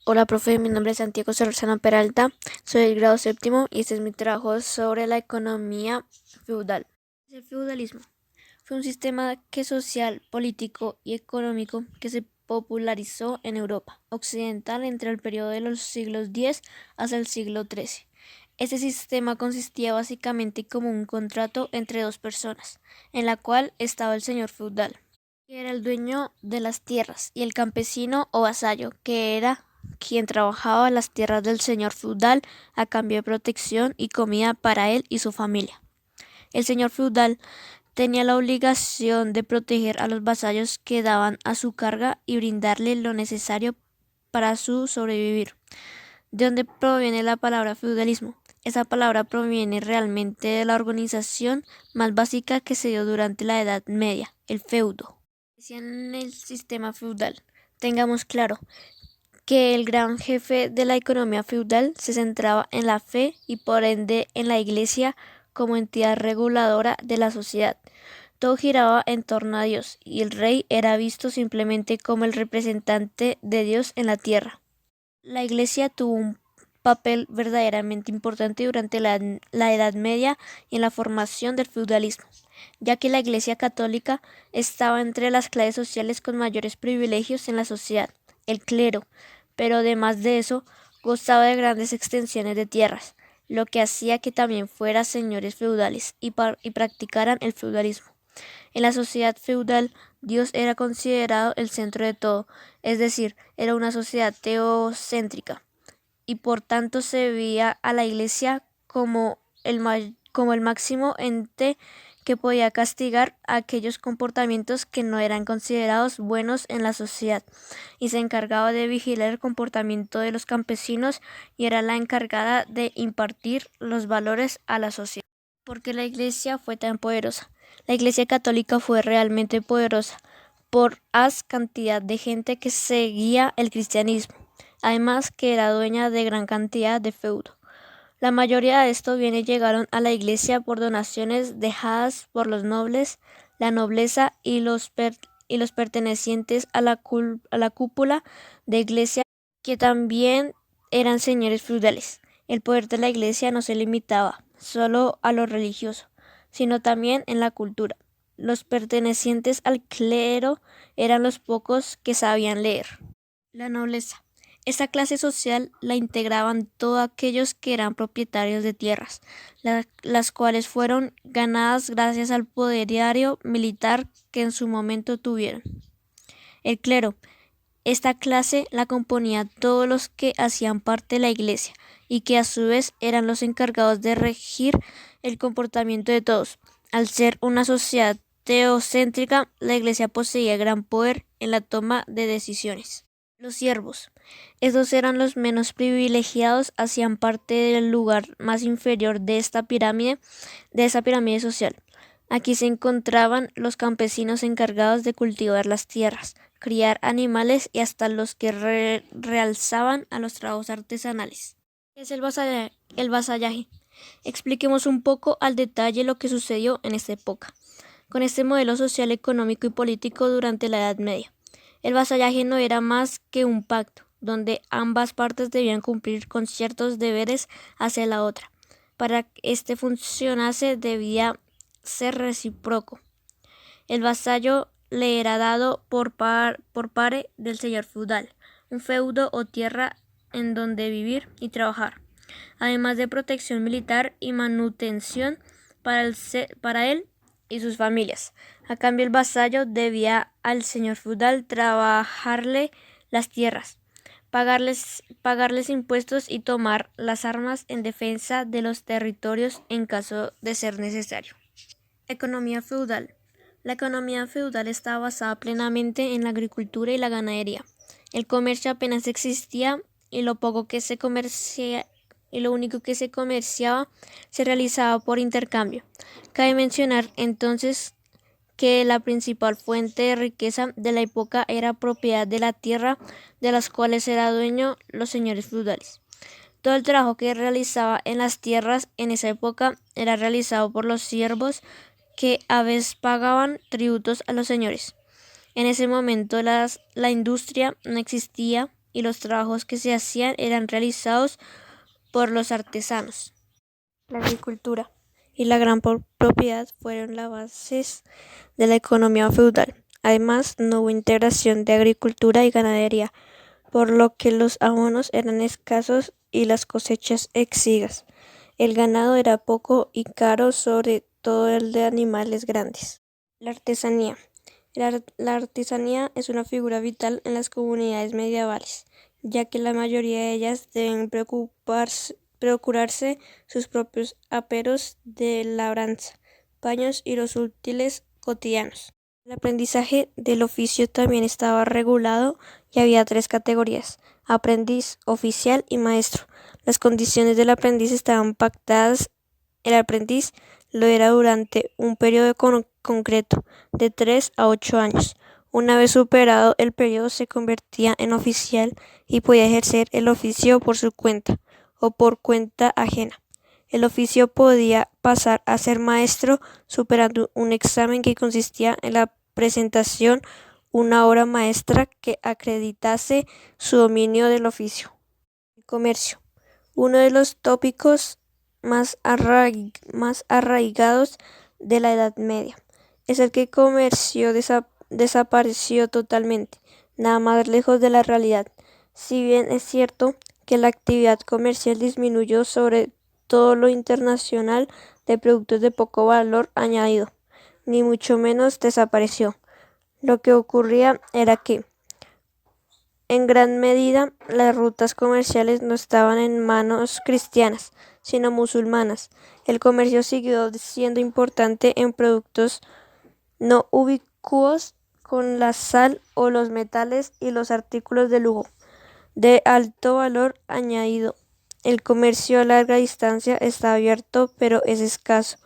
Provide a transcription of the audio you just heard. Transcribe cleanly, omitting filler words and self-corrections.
Hola, profe, mi nombre es Santiago Solorzano Peralta, soy del grado séptimo y este es mi trabajo sobre la economía feudal. El feudalismo fue un sistema social, político y económico que se popularizó en Europa occidental entre el periodo de los siglos X hasta el siglo XIII. Este sistema consistía básicamente como un contrato entre dos personas, en la cual estaba el señor feudal, que era el dueño de las tierras, y el campesino o vasallo, que era quien trabajaba las tierras del señor feudal a cambio de protección y comida para él y su familia. El señor feudal tenía la obligación de proteger a los vasallos que daban a su carga y brindarle lo necesario para su sobrevivir. ¿De dónde proviene la palabra feudalismo? Esa palabra proviene realmente de la organización más básica que se dio durante la Edad Media, el feudo. En el sistema feudal. Tengamos claro que el gran jefe de la economía feudal se centraba en la fe y por ende en la Iglesia como entidad reguladora de la sociedad. Todo giraba en torno a Dios y el rey era visto simplemente como el representante de Dios en la tierra. La Iglesia tuvo un papel verdaderamente importante durante la Edad Media y en la formación del feudalismo, ya que la Iglesia católica estaba entre las clases sociales con mayores privilegios en la sociedad, el clero, pero además de eso gozaba de grandes extensiones de tierras, lo que hacía que también fueran señores feudales y practicaran el feudalismo. En la sociedad feudal, Dios era considerado el centro de todo, es decir, era una sociedad teocéntrica, y por tanto se veía a la Iglesia como el máximo ente que podía castigar aquellos comportamientos que no eran considerados buenos en la sociedad, y se encargaba de vigilar el comportamiento de los campesinos y era la encargada de impartir los valores a la sociedad. ¿Por qué la Iglesia fue tan poderosa? La Iglesia católica fue realmente poderosa por cantidad de gente que seguía el cristianismo, además que era dueña de gran cantidad de feudo. La mayoría de estos bienes llegaron a la Iglesia por donaciones dejadas por los nobles, la nobleza y los pertenecientes a la cúpula de Iglesia, que también eran señores feudales. El poder de la Iglesia no se limitaba solo a lo religioso, sino también en la cultura. Los pertenecientes al clero eran los pocos que sabían leer. La nobleza. Esta clase social la integraban todos aquellos que eran propietarios de tierras, las cuales fueron ganadas gracias al poderío militar que en su momento tuvieron. El clero. Esta clase la componía todos los que hacían parte de la Iglesia y que a su vez eran los encargados de regir el comportamiento de todos. Al ser una sociedad teocéntrica, la Iglesia poseía gran poder en la toma de decisiones. Los siervos. Estos eran los menos privilegiados, hacían parte del lugar más inferior de esa pirámide social. Aquí se encontraban los campesinos encargados de cultivar las tierras, criar animales y hasta los que realzaban a los trabajos artesanales. ¿Qué es el vasallaje? Expliquemos un poco al detalle lo que sucedió en esta época, con este modelo social, económico y político durante la Edad Media. El vasallaje no era más que un pacto, donde ambas partes debían cumplir con ciertos deberes hacia la otra. Para que este funcionase debía ser recíproco. El vasallo le era dado por pare del señor feudal, un feudo o tierra en donde vivir y trabajar, además de protección militar y manutención para él y sus familias. A cambio, el vasallo debía al señor feudal trabajarle las tierras, pagarles impuestos y tomar las armas en defensa de los territorios en caso de ser necesario. Economía feudal. La economía feudal estaba basada plenamente en la agricultura y la ganadería. El comercio apenas existía y lo único que se comerciaba se realizaba por intercambio. Cabe mencionar entonces que la principal fuente de riqueza de la época era propiedad de la tierra, de las cuales era dueño los señores feudales. Todo el trabajo que realizaba en las tierras en esa época era realizado por los siervos, que a veces pagaban tributos a los señores. En ese momento la industria no existía y los trabajos que se hacían eran realizados por los artesanos. La agricultura y la gran propiedad fueron las bases de la economía feudal. Además, no hubo integración de agricultura y ganadería, por lo que los abonos eran escasos y las cosechas exiguas. El ganado era poco y caro, sobre todo el de animales grandes. La artesanía. La artesanía es una figura vital en las comunidades medievales, ya que la mayoría de ellas deben procurarse sus propios aperos de labranza, paños y los útiles cotidianos. El aprendizaje del oficio también estaba regulado y había 3 categorías: aprendiz, oficial y maestro. Las condiciones del aprendiz estaban pactadas. El aprendiz lo era durante un periodo concreto de 3 a 8 años. Una vez superado el periodo se convertía en oficial y podía ejercer el oficio por su cuenta o por cuenta ajena. El oficio podía pasar a ser maestro superando un examen que consistía en la presentación una obra maestra que acreditase su dominio del oficio. El comercio. Uno de los tópicos más arraigados de la Edad Media es el que el comercio desapareció totalmente, nada más lejos de la realidad. Si bien es cierto que la actividad comercial disminuyó, sobre todo lo internacional de productos de poco valor añadido, ni mucho menos desapareció. Lo que ocurría era que, en gran medida, las rutas comerciales no estaban en manos cristianas, sino musulmanas. El comercio siguió siendo importante en productos no ubicuos con la sal o los metales y los artículos de lujo de alto valor añadido. El comercio a larga distancia está abierto, pero es escaso